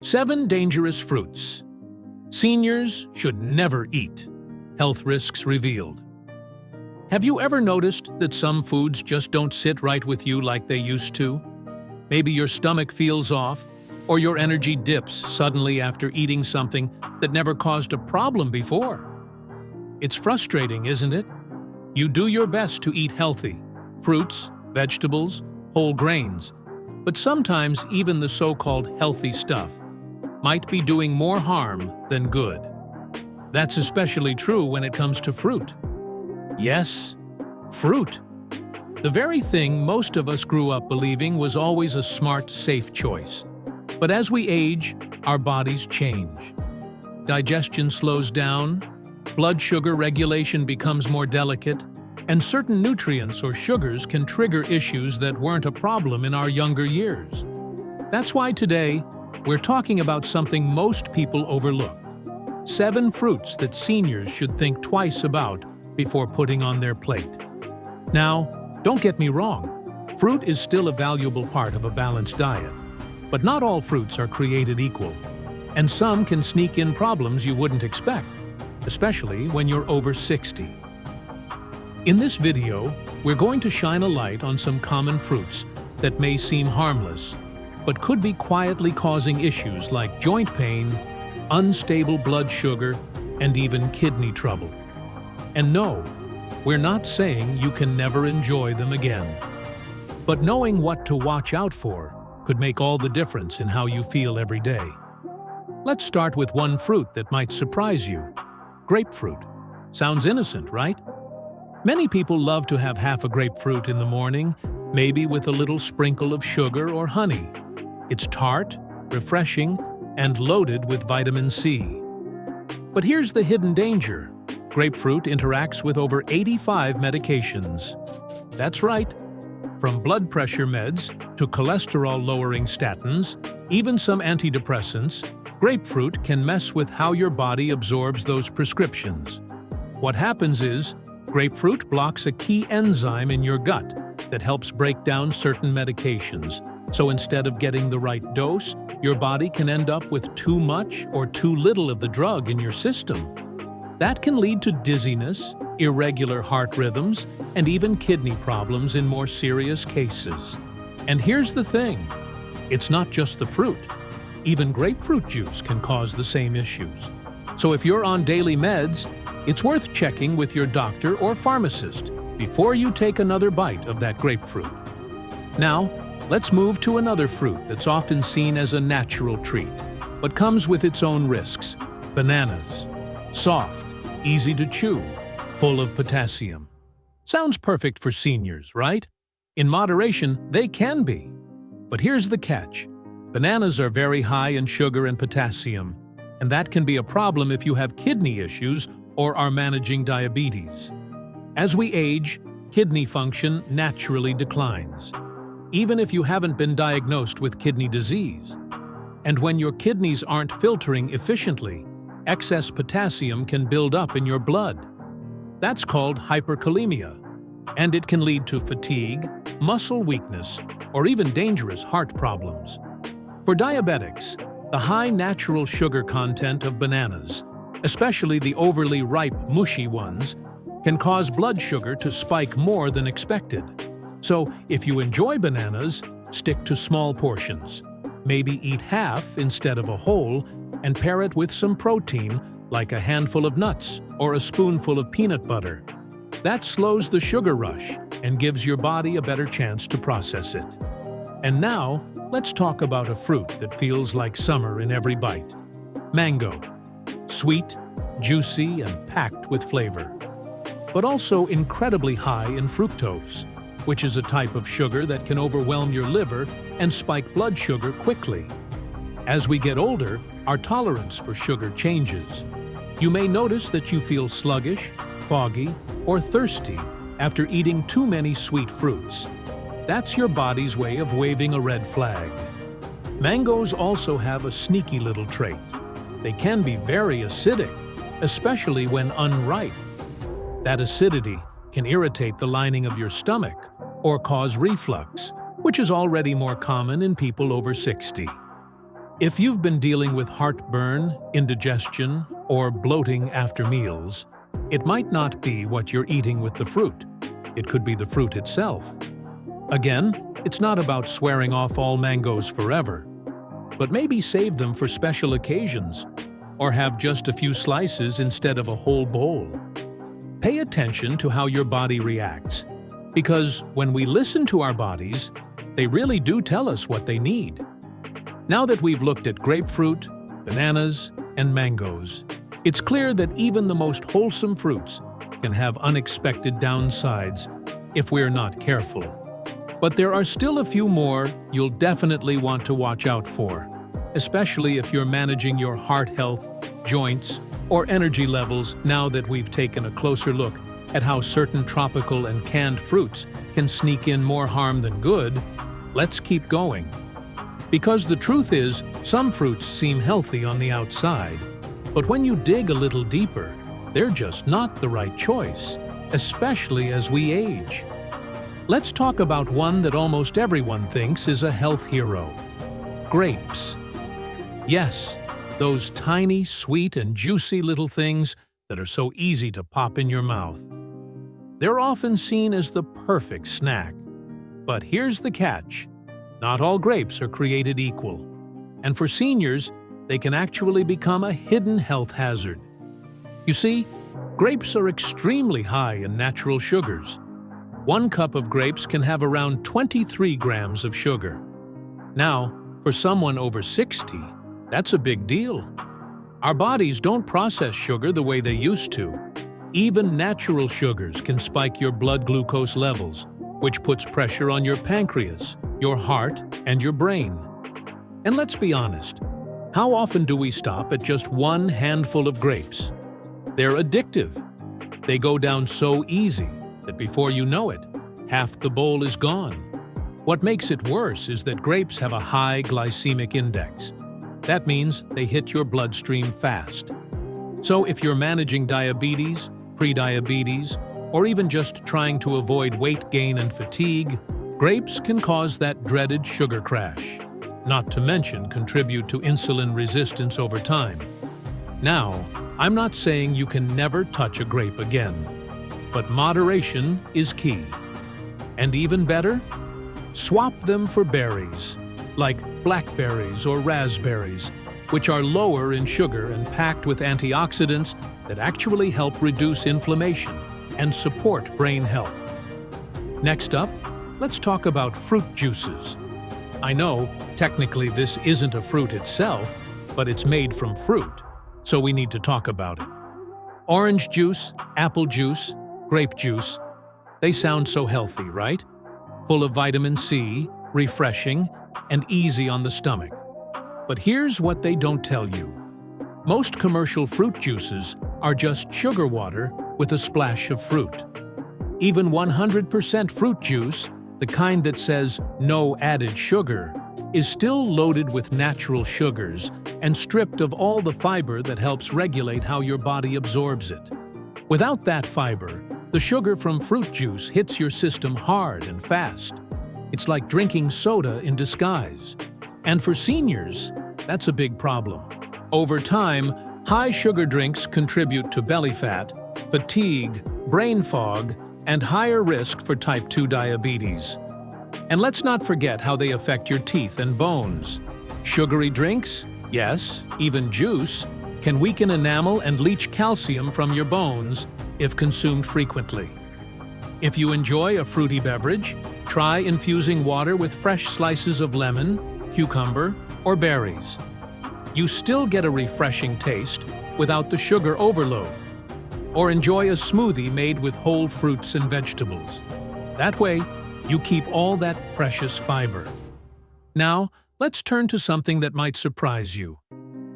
7 dangerous fruits seniors should never eat. Health risks revealed. Have you ever noticed that some foods just don't sit right with you like they used to? Maybe your stomach feels off, or your energy dips suddenly after eating something that never caused a problem before. It's frustrating, isn't it? You do your best to eat healthy, fruits, vegetables, whole grains, but sometimes even the so-called healthy stuff might be doing more harm than good. That's especially true when it comes to fruit. Yes, fruit. The very thing most of us grew up believing was always a smart, safe choice. But as we age, our bodies change. Digestion slows down, blood sugar regulation becomes more delicate, and certain nutrients or sugars can trigger issues that weren't a problem in our younger years. That's why today, we're talking about something most people overlook. 7 fruits that seniors should think twice about before putting on their plate. Now, don't get me wrong, fruit is still a valuable part of a balanced diet. But not all fruits are created equal, and some can sneak in problems you wouldn't expect, especially when you're over 60. In this video, we're going to shine a light on some common fruits that may seem harmless, but could be quietly causing issues like joint pain, unstable blood sugar, and even kidney trouble. And no, we're not saying you can never enjoy them again. But knowing what to watch out for could make all the difference in how you feel every day. Let's start with one fruit that might surprise you. Grapefruit. Sounds innocent, right? Many people love to have half a grapefruit in the morning, maybe with a little sprinkle of sugar or honey. It's tart, refreshing, and loaded with vitamin C. But here's the hidden danger. Grapefruit interacts with over 85 medications. That's right. From blood pressure meds to cholesterol-lowering statins, even some antidepressants, grapefruit can mess with how your body absorbs those prescriptions. What happens is, grapefruit blocks a key enzyme in your gut that helps break down certain medications. So instead of getting the right dose, your body can end up with too much or too little of the drug in your system. That can lead to dizziness, irregular heart rhythms, and even kidney problems in more serious cases. And here's the thing, it's not just the fruit. Even grapefruit juice can cause the same issues. So if you're on daily meds, it's worth checking with your doctor or pharmacist before you take another bite of that grapefruit. Now, let's move to another fruit that's often seen as a natural treat, but comes with its own risks. Bananas. Soft, easy to chew, full of potassium. Sounds perfect for seniors, right? In moderation, they can be. But here's the catch. Bananas are very high in sugar and potassium, and that can be a problem if you have kidney issues or are managing diabetes. As we age, kidney function naturally declines, even if you haven't been diagnosed with kidney disease. And when your kidneys aren't filtering efficiently, excess potassium can build up in your blood. That's called hyperkalemia, and it can lead to fatigue, muscle weakness, or even dangerous heart problems. For diabetics, the high natural sugar content of bananas, especially the overly ripe, mushy ones, can cause blood sugar to spike more than expected. So, if you enjoy bananas, stick to small portions. Maybe eat half instead of a whole, and pair it with some protein, like a handful of nuts or a spoonful of peanut butter. That slows the sugar rush and gives your body a better chance to process it. And now, let's talk about a fruit that feels like summer in every bite. Mango. Sweet, juicy, and packed with flavor. But also incredibly high in fructose, which is a type of sugar that can overwhelm your liver and spike blood sugar quickly. As we get older, our tolerance for sugar changes. You may notice that you feel sluggish, foggy, or thirsty after eating too many sweet fruits. That's your body's way of waving a red flag. Mangoes also have a sneaky little trait. They can be very acidic, especially when unripe. That acidity can irritate the lining of your stomach or cause reflux, which is already more common in people over 60. If you've been dealing with heartburn, indigestion, or bloating after meals, it might not be what you're eating with the fruit. It could be the fruit itself. Again, it's not about swearing off all mangoes forever, but maybe save them for special occasions, or have just a few slices instead of a whole bowl. Pay attention to how your body reacts, because when we listen to our bodies, they really do tell us what they need. Now that we've looked at grapefruit, bananas, and mangoes, it's clear that even the most wholesome fruits can have unexpected downsides if we're not careful. But there are still a few more you'll definitely want to watch out for, especially if you're managing your heart health, joints, or energy levels. Now that we've taken a closer look at how certain tropical and canned fruits can sneak in more harm than good, let's keep going. Because the truth is, some fruits seem healthy on the outside, but when you dig a little deeper, they're just not the right choice, especially as we age. Let's talk about one that almost everyone thinks is a health hero: grapes. Yes, those tiny, sweet, and juicy little things that are so easy to pop in your mouth. They're often seen as the perfect snack. But here's the catch: not all grapes are created equal. And for seniors, they can actually become a hidden health hazard. You see, grapes are extremely high in natural sugars. 1 cup of grapes can have around 23 grams of sugar. Now, for someone over 60, that's a big deal. Our bodies don't process sugar the way they used to. Even natural sugars can spike your blood glucose levels, which puts pressure on your pancreas, your heart, and your brain. And let's be honest, how often do we stop at just one handful of grapes? They're addictive. They go down so easy that before you know it, half the bowl is gone. What makes it worse is that grapes have a high glycemic index. That means they hit your bloodstream fast. So if you're managing diabetes, prediabetes, or even just trying to avoid weight gain and fatigue, grapes can cause that dreaded sugar crash, not to mention contribute to insulin resistance over time. Now, I'm not saying you can never touch a grape again, but moderation is key. And even better, swap them for berries, like blackberries or raspberries, which are lower in sugar and packed with antioxidants that actually help reduce inflammation and support brain health. Next up, let's talk about fruit juices. I know, technically this isn't a fruit itself, but it's made from fruit, so we need to talk about it. Orange juice, apple juice, grape juice, they sound so healthy, right? Full of vitamin C, refreshing, and easy on the stomach. But here's what they don't tell you. Most commercial fruit juices are just sugar water with a splash of fruit. Even 100% fruit juice, the kind that says no added sugar, is still loaded with natural sugars and stripped of all the fiber that helps regulate how your body absorbs it. Without that fiber, the sugar from fruit juice hits your system hard and fast. It's like drinking soda in disguise. And for seniors, that's a big problem. Over time, high sugar drinks contribute to belly fat, fatigue, brain fog, and higher risk for type 2 diabetes. And let's not forget how they affect your teeth and bones. Sugary drinks, yes, even juice, can weaken enamel and leach calcium from your bones if consumed frequently. If you enjoy a fruity beverage, try infusing water with fresh slices of lemon, cucumber, or berries. You still get a refreshing taste without the sugar overload. Or enjoy a smoothie made with whole fruits and vegetables. That way, you keep all that precious fiber. Now, let's turn to something that might surprise you: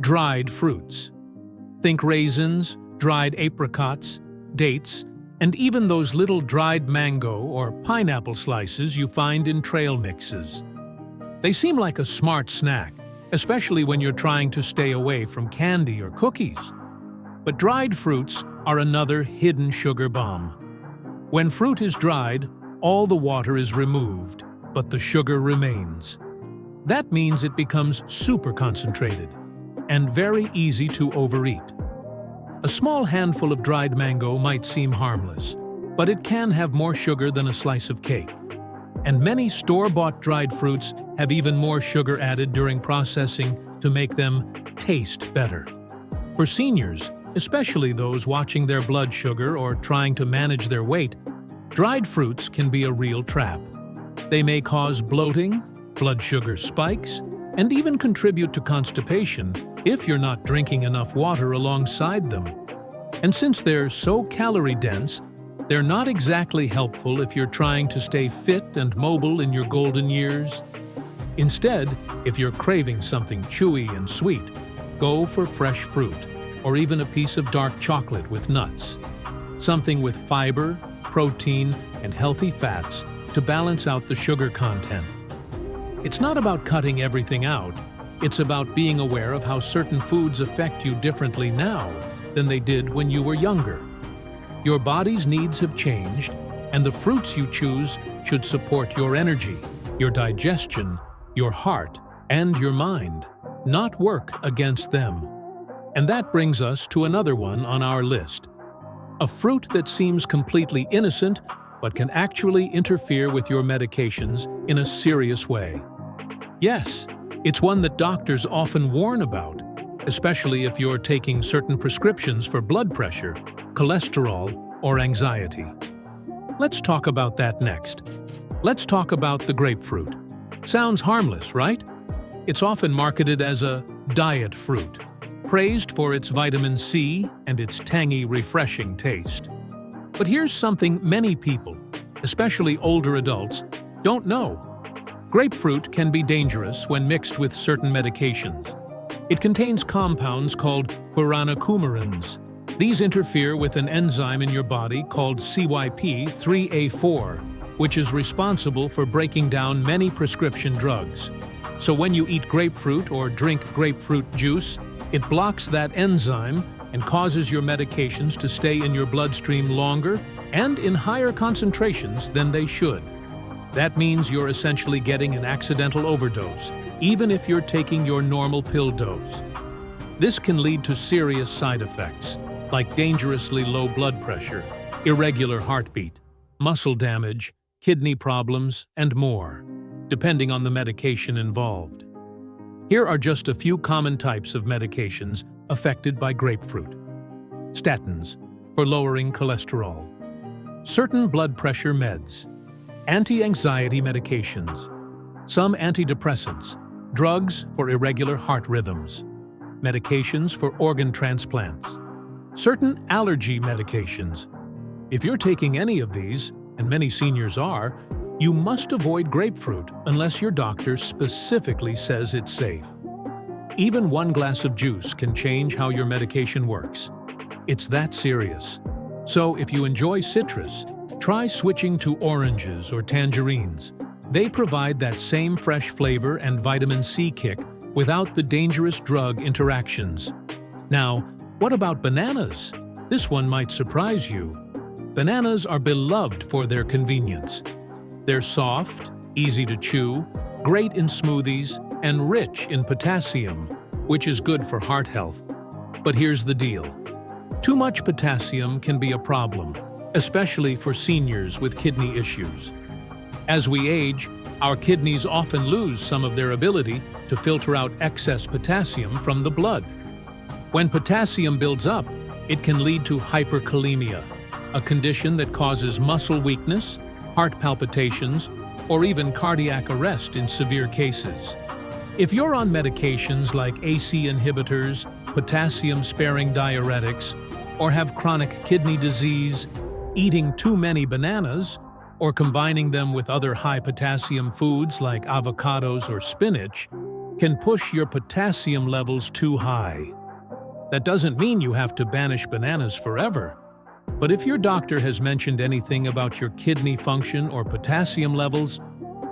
dried fruits. Think raisins, dried apricots, dates, and even those little dried mango or pineapple slices you find in trail mixes. They seem like a smart snack, especially when you're trying to stay away from candy or cookies. But dried fruits are another hidden sugar bomb. When fruit is dried, all the water is removed, but the sugar remains. That means it becomes super concentrated and very easy to overeat. A small handful of dried mango might seem harmless, but it can have more sugar than a slice of cake. And many store-bought dried fruits have even more sugar added during processing to make them taste better. For seniors, especially those watching their blood sugar or trying to manage their weight, dried fruits can be a real trap. They may cause bloating, blood sugar spikes, and even contribute to constipation if you're not drinking enough water alongside them. And since they're so calorie-dense, they're not exactly helpful if you're trying to stay fit and mobile in your golden years. Instead, if you're craving something chewy and sweet, go for fresh fruit, or even a piece of dark chocolate with nuts. Something with fiber, protein, and healthy fats to balance out the sugar content. It's not about cutting everything out, it's about being aware of how certain foods affect you differently now than they did when you were younger. Your body's needs have changed, and the fruits you choose should support your energy, your digestion, your heart, and your mind, not work against them. And that brings us to another one on our list. A fruit that seems completely innocent, but can actually interfere with your medications in a serious way. Yes, it's one that doctors often warn about, especially if you're taking certain prescriptions for blood pressure, cholesterol, or anxiety. Let's talk about that next. Let's talk about the grapefruit. Sounds harmless, right? It's often marketed as a diet fruit, praised for its vitamin C and its tangy, refreshing taste. But here's something many people, especially older adults, don't know. Grapefruit can be dangerous when mixed with certain medications. It contains compounds called furanocoumarins. These interfere with an enzyme in your body called CYP3A4, which is responsible for breaking down many prescription drugs. So when you eat grapefruit or drink grapefruit juice, it blocks that enzyme and causes your medications to stay in your bloodstream longer and in higher concentrations than they should. That means you're essentially getting an accidental overdose, even if you're taking your normal pill dose. This can lead to serious side effects, like dangerously low blood pressure, irregular heartbeat, muscle damage, kidney problems, and more, depending on the medication involved. Here are just a few common types of medications affected by grapefruit. Statins, for lowering cholesterol. Certain blood pressure meds. Anti-anxiety medications. Some antidepressants. Drugs for irregular heart rhythms. Medications for organ transplants. Certain allergy medications. If you're taking any of these, and many seniors are, you must avoid grapefruit unless your doctor specifically says it's safe. Even one glass of juice can change how your medication works. It's that serious. So if you enjoy citrus, try switching to oranges or tangerines. They provide that same fresh flavor and vitamin C kick without the dangerous drug interactions. Now, what about bananas? This one might surprise you. Bananas are beloved for their convenience. They're soft, easy to chew, great in smoothies, and rich in potassium, which is good for heart health. But here's the deal. Too much potassium can be a problem, especially for seniors with kidney issues. As we age, our kidneys often lose some of their ability to filter out excess potassium from the blood. When potassium builds up, it can lead to hyperkalemia, a condition that causes muscle weakness, heart palpitations, or even cardiac arrest in severe cases. If you're on medications like ACE inhibitors, potassium-sparing diuretics, or have chronic kidney disease, eating too many bananas, or combining them with other high-potassium foods like avocados or spinach, can push your potassium levels too high. That doesn't mean you have to banish bananas forever. But if your doctor has mentioned anything about your kidney function or potassium levels,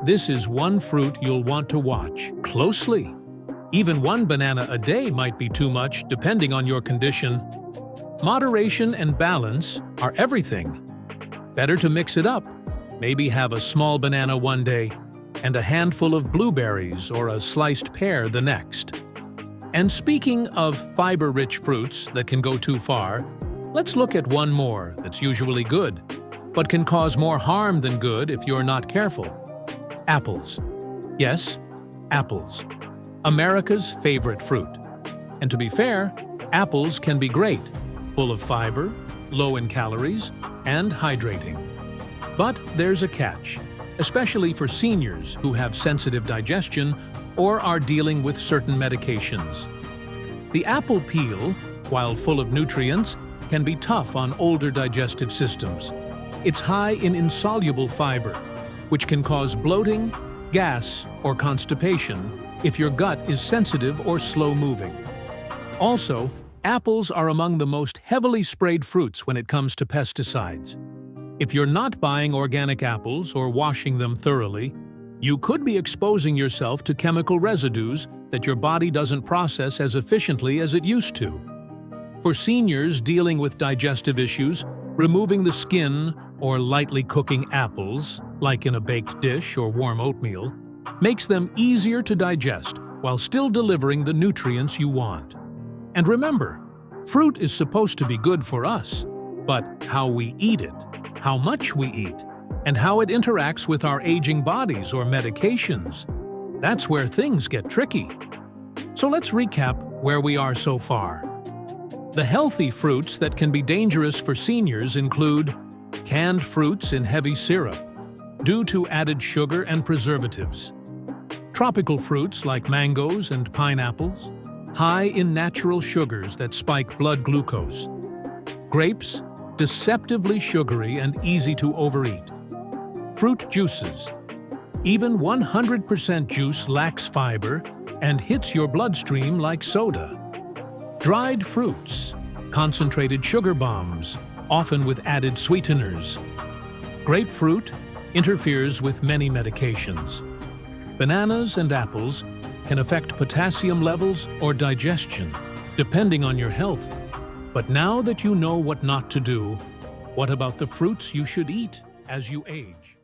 this is one fruit you'll want to watch closely. Even one banana a day might be too much, depending on your condition. Moderation and balance are everything. Better to mix it up. Maybe have a small banana one day, and a handful of blueberries or a sliced pear the next. And speaking of fiber-rich fruits that can go too far, let's look at one more that's usually good, but can cause more harm than good if you're not careful. Apples. Yes, apples. America's favorite fruit. And to be fair, apples can be great, full of fiber, low in calories, and hydrating. But there's a catch, especially for seniors who have sensitive digestion or are dealing with certain medications. The apple peel, while full of nutrients, can be tough on older digestive systems. It's high in insoluble fiber, which can cause bloating, gas, or constipation if your gut is sensitive or slow-moving. Also, apples are among the most heavily sprayed fruits when it comes to pesticides. If you're not buying organic apples or washing them thoroughly, you could be exposing yourself to chemical residues that your body doesn't process as efficiently as it used to. For seniors dealing with digestive issues, removing the skin or lightly cooking apples, like in a baked dish or warm oatmeal, makes them easier to digest while still delivering the nutrients you want. And remember, fruit is supposed to be good for us, but how we eat it, how much we eat, and how it interacts with our aging bodies or medications, that's where things get tricky. So let's recap where we are so far. The healthy fruits that can be dangerous for seniors include canned fruits in heavy syrup, due to added sugar and preservatives. Tropical fruits like mangoes and pineapples, high in natural sugars that spike blood glucose. Grapes, deceptively sugary and easy to overeat. Fruit juices. Even 100% juice lacks fiber and hits your bloodstream like soda. Dried fruits. Concentrated sugar bombs, often with added sweeteners. Grapefruit interferes with many medications. Bananas and apples can affect potassium levels or digestion, depending on your health. But now that you know what not to do, what about the fruits you should eat as you age?